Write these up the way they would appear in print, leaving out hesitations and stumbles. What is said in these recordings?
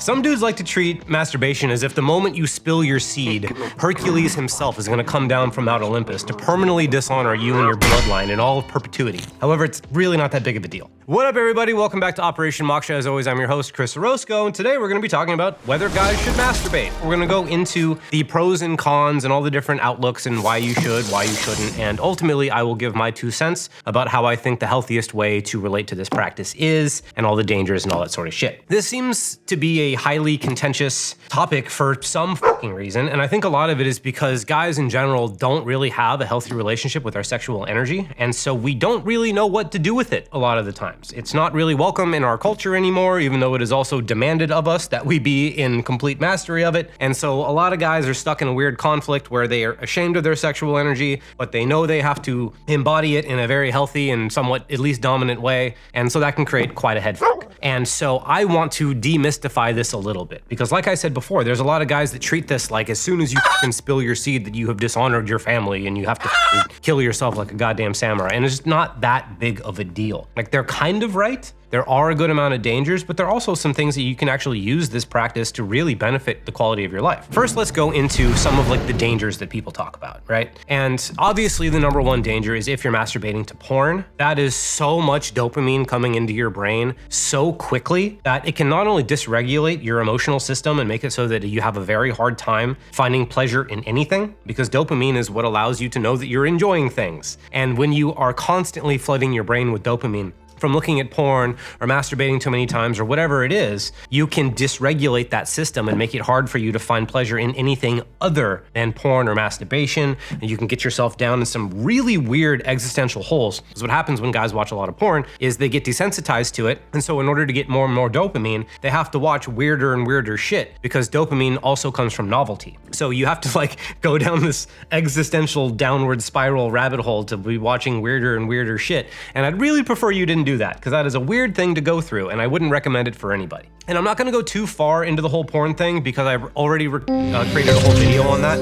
Some dudes like to treat masturbation as if the moment you spill your seed, Hercules himself is gonna come down from Mount Olympus to permanently dishonor you and your bloodline in all of perpetuity. However, it's really not that big of a deal. What up, everybody? Welcome back to Operation Moksha. As always, I'm your host, Chris Orozco, and today we're gonna be talking about whether guys should masturbate. We're gonna go into the pros and cons and all the different outlooks and why you should, why you shouldn't, and ultimately I will give my 2 cents about how I think the healthiest way to relate to this practice is, and all the dangers and all that sort of shit. This seems to be a highly contentious topic for some fucking reason, and I think a lot of it is because guys in general don't really have a healthy relationship with our sexual energy, and so we don't really know what to do with it a lot of the times. It's not really welcome in our culture anymore, even though it is also demanded of us that we be in complete mastery of it, and so a lot of guys are stuck in a weird conflict where they are ashamed of their sexual energy, but they know they have to embody it in a very healthy and somewhat at least dominant way, and so that can create quite a head fuck. And so I want to demystify this a little bit, because like I said before, there's a lot of guys that treat this like as soon as you can spill your seed that you have dishonored your family and you have to kill yourself like a goddamn samurai, and it's just not that big of a deal. Like, they're kind of right. There are a good amount of dangers, but there are also some things that you can actually use this practice to really benefit the quality of your life. First, let's go into some of like the dangers that people talk about, right? And obviously the number one danger is if you're masturbating to porn. That is so much dopamine coming into your brain so quickly that it can not only dysregulate your emotional system and make it so that you have a very hard time finding pleasure in anything, because dopamine is what allows you to know that you're enjoying things. And when you are constantly flooding your brain with dopamine from looking at porn or masturbating too many times or whatever it is, you can dysregulate that system and make it hard for you to find pleasure in anything other than porn or masturbation. And you can get yourself down in some really weird existential holes. Because what happens when guys watch a lot of porn is they get desensitized to it. And so in order to get more and more dopamine, they have to watch weirder and weirder shit, because dopamine also comes from novelty. So you have to like go down this existential downward spiral rabbit hole to be watching weirder and weirder shit. And I'd really prefer you didn't do that, because that is a weird thing to go through, and I wouldn't recommend it for anybody. And I'm not gonna go too far into the whole porn thing because I've already created a whole video on that.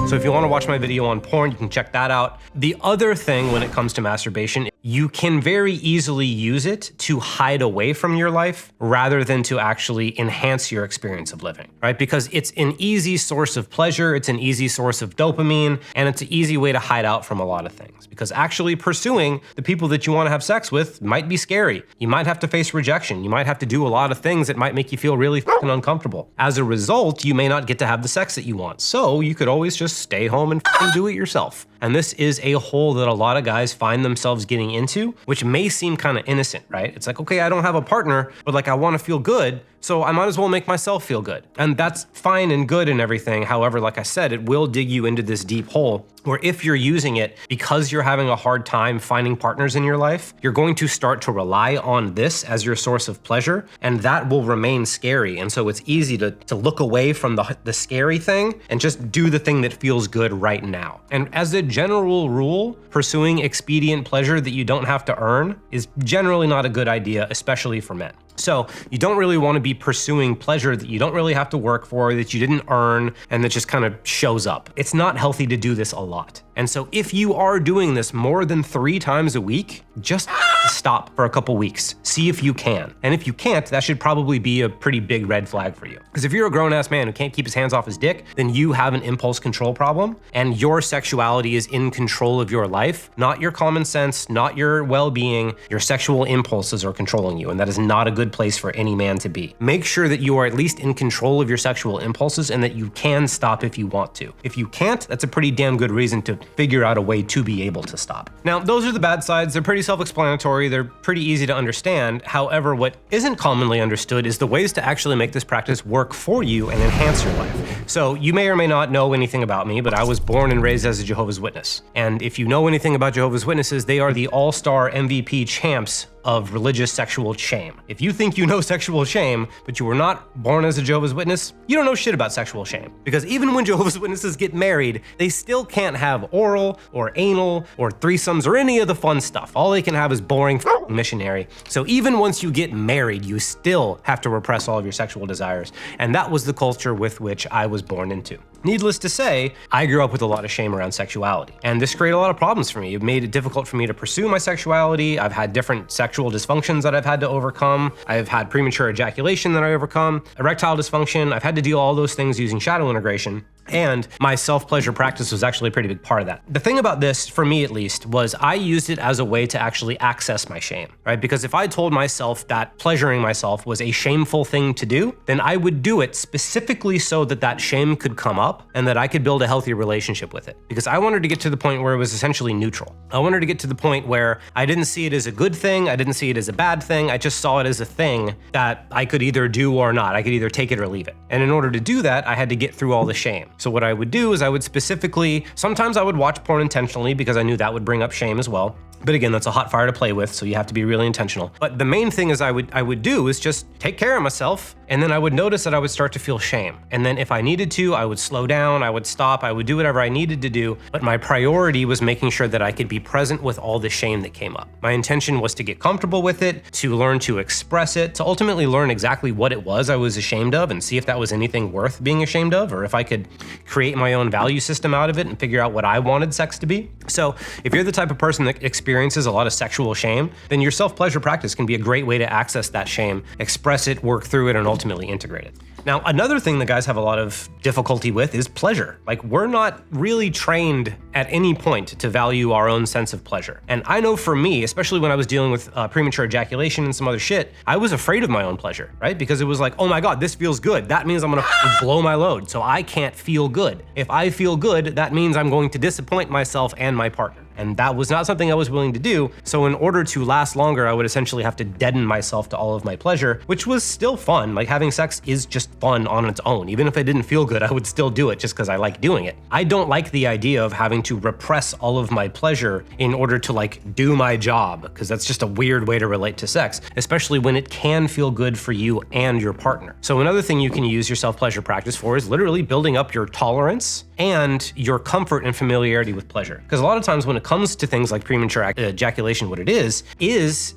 So if you wanna watch my video on porn, you can check that out. The other thing when it comes to masturbation, you can very easily use it to hide away from your life rather than to actually enhance your experience of living, right? Because it's an easy source of pleasure, it's an easy source of dopamine, and it's an easy way to hide out from a lot of things. Because actually pursuing the people that you wanna have sex with might be scary. You might have to face rejection. You might have to do a lot of things that might make you feel really fucking uncomfortable. As a result, you may not get to have the sex that you want. So you could always just stay home and fucking do it yourself. And this is a hole that a lot of guys find themselves getting into, which may seem kind of innocent, right? It's like, okay, I don't have a partner, but like I want to feel good, so I might as well make myself feel good. And that's fine and good and everything. However, like I said, it will dig you into this deep hole where if you're using it because you're having a hard time finding partners in your life, you're going to start to rely on this as your source of pleasure, and that will remain scary. And so it's easy to look away from the scary thing and just do the thing that feels good right now. And as a general rule, pursuing expedient pleasure that you don't have to earn is generally not a good idea, especially for men. So you don't really want to be pursuing pleasure that you don't really have to work for, that you didn't earn, and that just kind of shows up. It's not healthy to do this a lot. And so if you are doing this more than 3 times a week, just stop for a couple weeks. See if you can. And if you can't, that should probably be a pretty big red flag for you. Because if you're a grown-ass man who can't keep his hands off his dick, then you have an impulse control problem, and your sexuality is in control of your life, not your common sense, not your well-being. Your sexual impulses are controlling you, and that is not a good place for any man to be. Make sure that you are at least in control of your sexual impulses and that you can stop if you want to. If you can't, that's a pretty damn good reason to figure out a way to be able to stop. Now, those are the bad sides. They're pretty self-explanatory. They're pretty easy to understand. However, what isn't commonly understood is the ways to actually make this practice work for you and enhance your life. So you may or may not know anything about me, but I was born and raised as a Jehovah's Witness. And if you know anything about Jehovah's Witnesses, they are the all-star MVP champs of religious sexual shame. If you think you know sexual shame, but you were not born as a Jehovah's Witness, you don't know shit about sexual shame. Because even when Jehovah's Witnesses get married, they still can't have oral or anal or threesomes or any of the fun stuff. All they can have is boring missionary. So even once you get married, you still have to repress all of your sexual desires. And that was the culture with which I was born into. Needless to say, I grew up with a lot of shame around sexuality, and this created a lot of problems for me. It made it difficult for me to pursue my sexuality. I've had different sexual dysfunctions that I've had to overcome. I've had premature ejaculation that I overcome, erectile dysfunction. I've had to deal all those things using shadow integration. And my self-pleasure practice was actually a pretty big part of that. The thing about this, for me at least, was I used it as a way to actually access my shame, right? Because if I told myself that pleasuring myself was a shameful thing to do, then I would do it specifically so that that shame could come up and that I could build a healthy relationship with it. Because I wanted to get to the point where it was essentially neutral. I wanted to get to the point where I didn't see it as a good thing, I didn't see it as a bad thing, I just saw it as a thing that I could either do or not. I could either take it or leave it. And in order to do that, I had to get through all the shame. So what I would do is I would specifically, sometimes I would watch porn intentionally because I knew that would bring up shame as well. But again, that's a hot fire to play with, so you have to be really intentional. But the main thing is I would do is just take care of myself, and then I would notice that I would start to feel shame. And then if I needed to, I would slow down, I would stop, I would do whatever I needed to do. But my priority was making sure that I could be present with all the shame that came up. My intention was to get comfortable with it, to learn to express it, to ultimately learn exactly what it was I was ashamed of and see if that was anything worth being ashamed of, or if I could create my own value system out of it and figure out what I wanted sex to be. So if you're the type of person that experiences a lot of sexual shame, then your self-pleasure practice can be a great way to access that shame, express it, work through it, and ultimately integrate it. Now, another thing that guys have a lot of difficulty with is pleasure. Like, we're not really trained at any point to value our own sense of pleasure. And I know for me, especially when I was dealing with premature ejaculation and some other shit, I was afraid of my own pleasure, right? Because it was like, oh my God, this feels good. That means I'm gonna blow my load. So I can't feel good. If I feel good, that means I'm going to disappoint myself and my partner. And that was not something I was willing to do. So in order to last longer, I would essentially have to deaden myself to all of my pleasure, which was still fun. Like, having sex is just fun on its own. Even if I didn't feel good, I would still do it just because I like doing it. I don't like the idea of having to repress all of my pleasure in order to like do my job, because that's just a weird way to relate to sex, especially when it can feel good for you and your partner. So another thing you can use your self-pleasure practice for is literally building up your tolerance and your comfort and familiarity with pleasure. Because a lot of times when it comes to things like premature ejaculation, what it is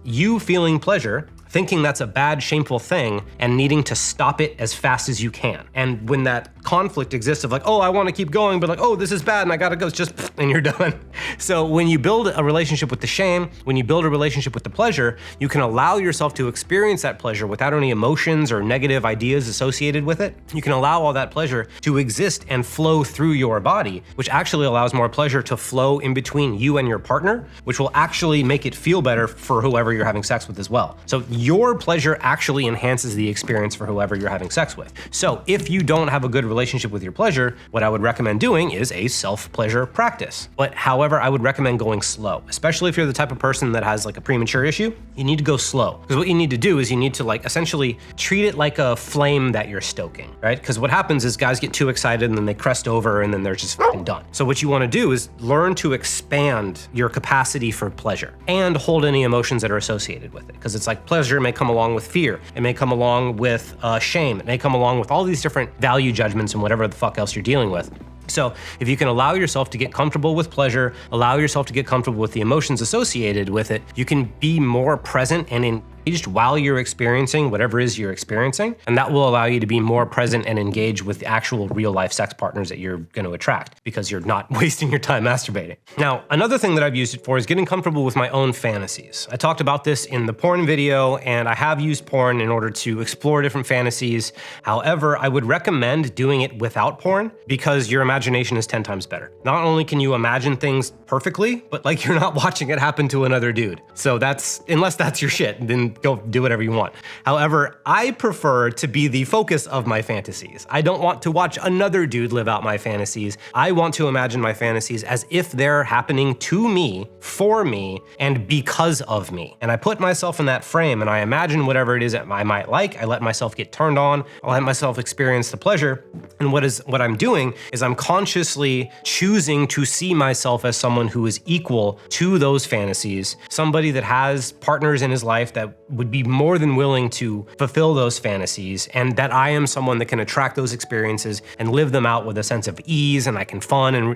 you feeling pleasure, thinking that's a bad, shameful thing, and needing to stop it as fast as you can. And when that conflict exists of like, oh, I want to keep going, but like, oh, this is bad and I gotta go, it's just, and you're done. So when you build a relationship with the shame, when you build a relationship with the pleasure, you can allow yourself to experience that pleasure without any emotions or negative ideas associated with it. You can allow all that pleasure to exist and flow through your body, which actually allows more pleasure to flow in between you and your partner, which will actually make it feel better for whoever you're having sex with as well. So your pleasure actually enhances the experience for whoever you're having sex with. So if you don't have a good relationship with your pleasure, what I would recommend doing is a self-pleasure practice. But however, I would recommend going slow, especially if you're the type of person that has like a premature issue. You need to go slow, because what you need to do is you need to like essentially treat it like a flame that you're stoking, right? Because what happens is guys get too excited and then they crest over and then they're just fucking done. So what you want to do is learn to expand your capacity for pleasure and hold any emotions that are associated with it. Because it's like pleasure may come along with fear, it may come along with shame, it may come along with all these different value judgments and whatever the fuck else you're dealing with. So if you can allow yourself to get comfortable with pleasure, allow yourself to get comfortable with the emotions associated with it, you can be more present and engaged while you're experiencing whatever it is you're experiencing. And that will allow you to be more present and engaged with the actual real life sex partners that you're going to attract, because you're not wasting your time masturbating. Now, another thing that I've used it for is getting comfortable with my own fantasies. I talked about this in the porn video, and I have used porn in order to explore different fantasies. However, I would recommend doing it without porn because your imagination is 10 times better. Not only can you imagine things perfectly, but like you're not watching it happen to another dude. So unless that's your shit, then go do whatever you want. However, I prefer to be the focus of my fantasies. I don't want to watch another dude live out my fantasies. I want to imagine my fantasies as if they're happening to me, for me, and because of me. And I put myself in that frame and I imagine whatever it is that I might like. I let myself get turned on. I let myself experience the pleasure. And what I'm doing is I'm consciously choosing to see myself as someone who is equal to those fantasies, somebody that has partners in his life that would be more than willing to fulfill those fantasies, and that I am someone that can attract those experiences and live them out with a sense of ease, and I can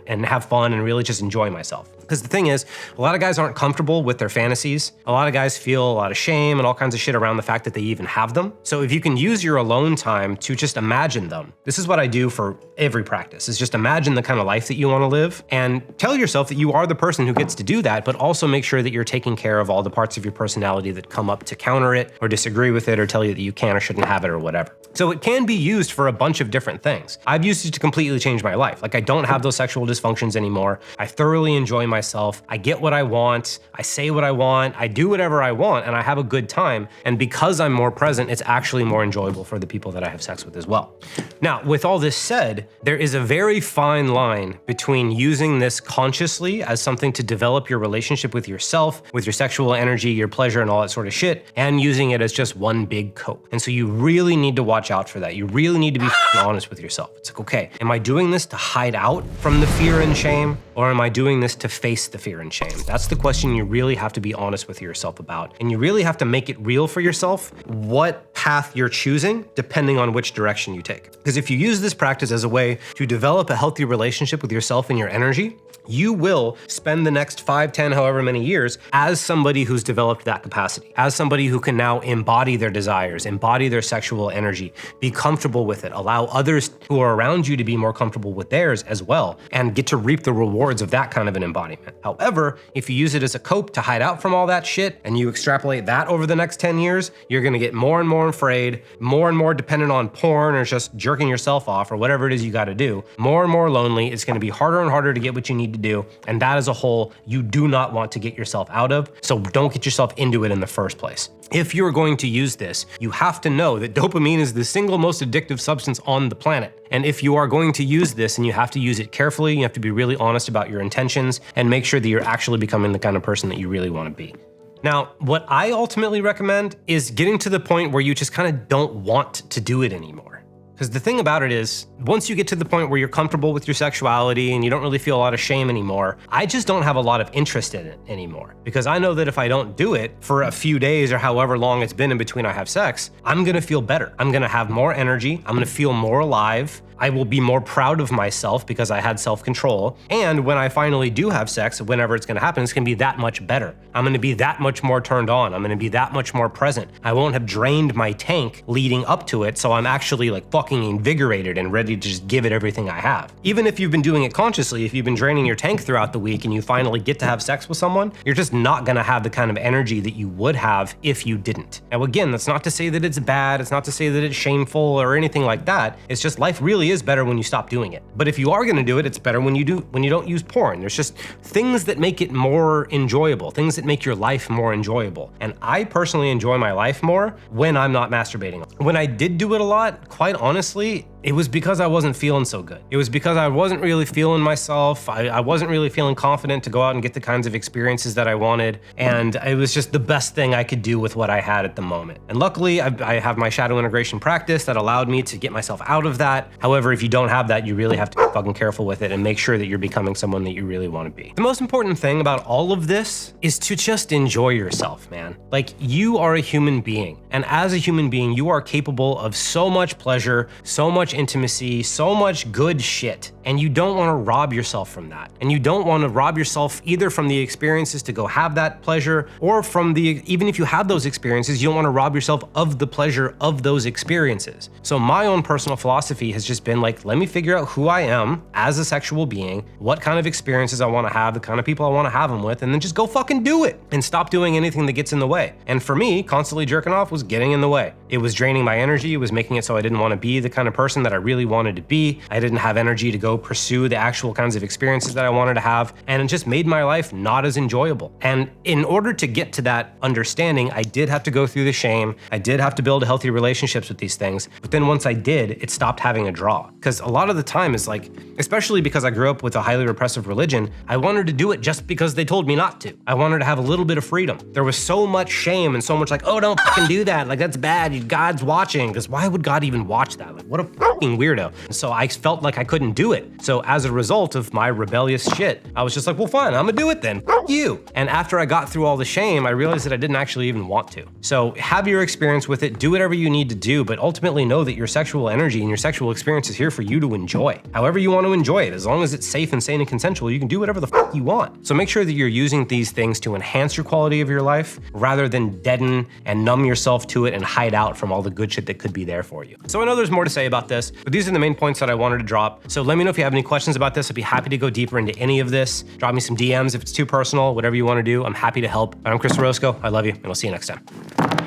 and have fun and really just enjoy myself. Because the thing is, a lot of guys aren't comfortable with their fantasies. A lot of guys feel a lot of shame and all kinds of shit around the fact that they even have them. So if you can use your alone time to just imagine them, this is what I do for every practice, is just imagine the kind of life that you want to live and tell yourself that you are the person who gets to do that, but also make sure that you're taking care of all the parts of your personality that come up to counter it or disagree with it or tell you that you can or shouldn't have it or whatever. So it can be used for a bunch of different things. I've used it to completely change my life. Like, I don't have those sexual dysfunctions anymore. I thoroughly enjoy myself. I get what I want. I say what I want. I do whatever I want, and I have a good time. And because I'm more present, it's actually more enjoyable for the people that I have sex with as well. Now, with all this said, there is a very fine line between using this consciously as something to develop your relationship with yourself, with your sexual energy, your pleasure, and all that sort of shit, and using it as just one big cope. And so you really need to watch out for that. You really need to be honest with yourself. It's like, okay, am I doing this to hide out from the fear and shame, or am I doing this to face the fear and shame? That's the question you really have to be honest with yourself about. And you really have to make it real for yourself what path you're choosing depending on which direction you take. Because if you use this practice as a way to develop a healthy relationship with yourself and your energy, you will spend the next 5, 10, however many years as somebody who's developed that capacity, as somebody who can now embody their desires, embody their sexual energy, be comfortable with it, allow others who are around you to be more comfortable with theirs as well, and get to reap the rewards of that kind of an embodiment. However, if you use it as a cope to hide out from all that shit, and you extrapolate that over the next 10 years, you're gonna get more and more afraid, more and more dependent on porn or just jerking yourself off or whatever it is you gotta do, more and more lonely. It's gonna be harder and harder to get what you need to do, and that as a whole, you do not want to get yourself out of, so don't get yourself into it in the first place. If you're going to use this, you have to know that dopamine is the single most addictive substance on the planet. And if you are going to use this, and you have to use it carefully, you have to be really honest about your intentions and make sure that you're actually becoming the kind of person that you really want to be. Now, what I ultimately recommend is getting to the point where you just kind of don't want to do it anymore. Because the thing about it is, once you get to the point where you're comfortable with your sexuality and you don't really feel a lot of shame anymore, I just don't have a lot of interest in it anymore. Because I know that if I don't do it for a few days or however long it's been in between I have sex, I'm gonna feel better. I'm gonna have more energy. I'm gonna feel more alive. I will be more proud of myself because I had self-control. And when I finally do have sex, whenever it's gonna happen, it's gonna be that much better. I'm gonna be that much more turned on. I'm gonna be that much more present. I won't have drained my tank leading up to it, so I'm actually like fucking invigorated and ready to just give it everything I have. Even if you've been doing it consciously, if you've been draining your tank throughout the week and you finally get to have sex with someone, you're just not gonna have the kind of energy that you would have if you didn't. Now again, that's not to say that it's bad, it's not to say that it's shameful or anything like that. It's just life really is better when you stop doing it. But if you are gonna do it, it's better when you don't use porn. There's just things that make it more enjoyable, things that make your life more enjoyable. And I personally enjoy my life more when I'm not masturbating. When I did do it a lot, quite honestly, it was because I wasn't feeling so good. It was because I wasn't really feeling myself. I wasn't really feeling confident to go out and get the kinds of experiences that I wanted. And it was just the best thing I could do with what I had at the moment. And luckily, I have my shadow integration practice that allowed me to get myself out of that. However, if you don't have that, you really have to be fucking careful with it and make sure that you're becoming someone that you really want to be. The most important thing about all of this is to just enjoy yourself, man. Like, you are a human being. And as a human being, you are capable of so much pleasure, so much intimacy, so much good shit. And you don't want to rob yourself from that. And you don't want to rob yourself either from the experiences to go have that pleasure, or from even if you have those experiences, you don't want to rob yourself of the pleasure of those experiences. So my own personal philosophy has just been like, let me figure out who I am as a sexual being, what kind of experiences I want to have, the kind of people I want to have them with, and then just go fucking do it and stop doing anything that gets in the way. And for me, constantly jerking off was getting in the way. It was draining my energy. It was making it so I didn't want to be the kind of person that I really wanted to be. I didn't have energy to go pursue the actual kinds of experiences that I wanted to have, and it just made my life not as enjoyable. And in order to get to that understanding, I did have to go through the shame. I did have to build healthy relationships with these things. But then once I did, it stopped having a draw. Because a lot of the time is like, especially because I grew up with a highly repressive religion, I wanted to do it just because they told me not to. I wanted to have a little bit of freedom. There was so much shame and so much like, oh, don't fucking do that. Like, that's bad. God's watching, because why would God even watch that? Like, what a fucking weirdo. So I felt like I couldn't do it. So as a result of my rebellious shit, I was just like, well, fine, I'm gonna do it then. Fuck you. And after I got through all the shame, I realized that I didn't actually even want to. So have your experience with it, do whatever you need to do, but ultimately know that your sexual energy and your sexual experience is here for you to enjoy. However you want to enjoy it, as long as it's safe and sane and consensual, you can do whatever the fuck you want. So make sure that you're using these things to enhance your quality of your life rather than deaden and numb yourself to it and hide out from all the good shit that could be there for you. So I know there's more to say about this, but these are the main points that I wanted to drop. So let me know if you have any questions about this. I'd be happy to go deeper into any of this. Drop me some DMs if it's too personal, whatever you want to do. I'm happy to help. I'm Chris Orozco. I love you, and I'll see you next time.